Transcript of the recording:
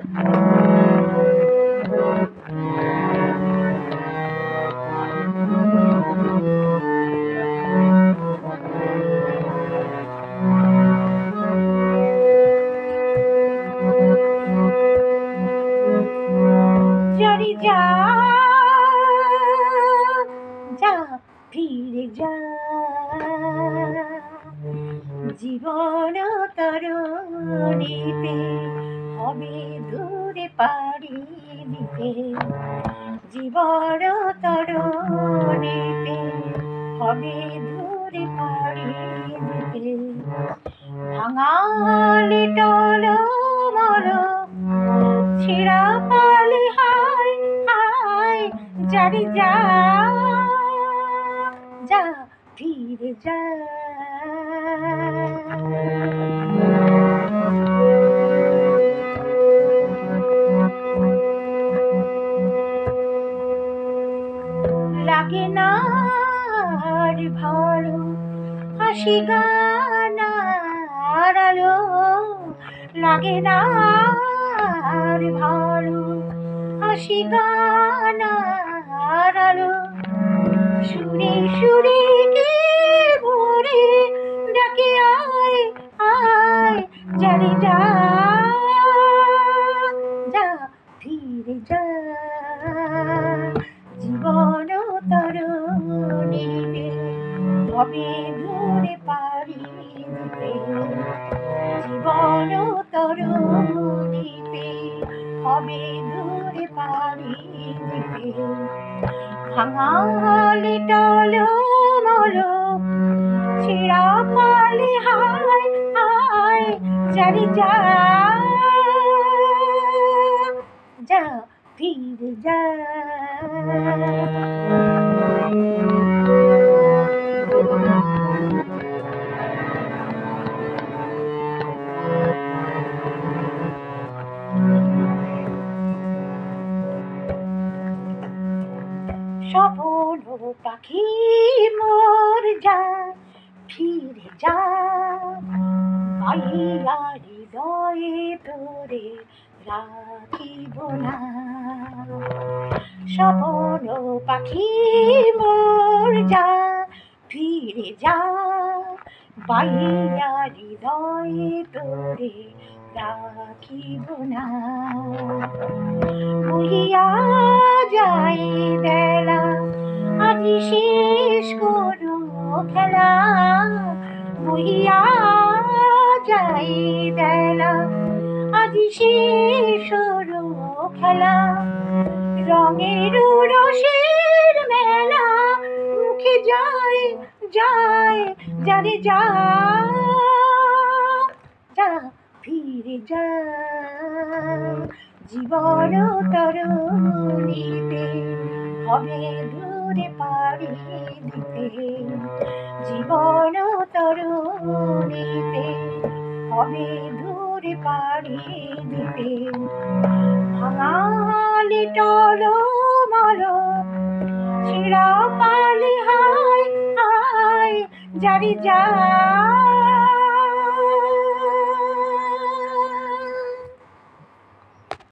জারি যা যা ফিরে যা জীবন তরণীতে হবে দূরে পাড়ি দিতে জীবন তরণীতে হবে দূরে পাড়ি দিতে ভাঙালি টলমল ছিঁড়া পালি হায় হায় জারি যা যা ফিরে যা লাগে না আর ভালো হাসি গান আর আলো লাগে না আর ভালো হাসি গান আর আলো সুরে সুরে কে ভরে ডাকে আয় আয় জারি যা যা ফিরে যা জীবন তরণীতে হবে দূরে পাড়ি দিতে জীবন তরণীতে হবে দূরে পাড়ি দিতে ভাঙালি টলমল ছিঁড়া পালি হায় হায় জারি যা যা ফিরে যা সফল পাখি মোর যা ফিরে যা পাইয়া হৃদয়ে তোরে রাখিব না সফল পাখি মোর যা ফিরে যা পাইয়া হৃদয়ে তোরে রাখিব না বহিয়া যাই বেলা আজি শেষ করো খেলা বহিয়া যাই বেলা আজি শেষ করো খেলা রঙের রসের মেলা মুখে যায় যায় জারে যা যা ফিরে যা জীবন তরণীতে হবে দূরে পাড়ি দিতে জীবন তরণীতে হবে দূরে পাড়ি দিতে ভাঙালি টলমল ছিঁড়া পালি হায় হায় জারি যা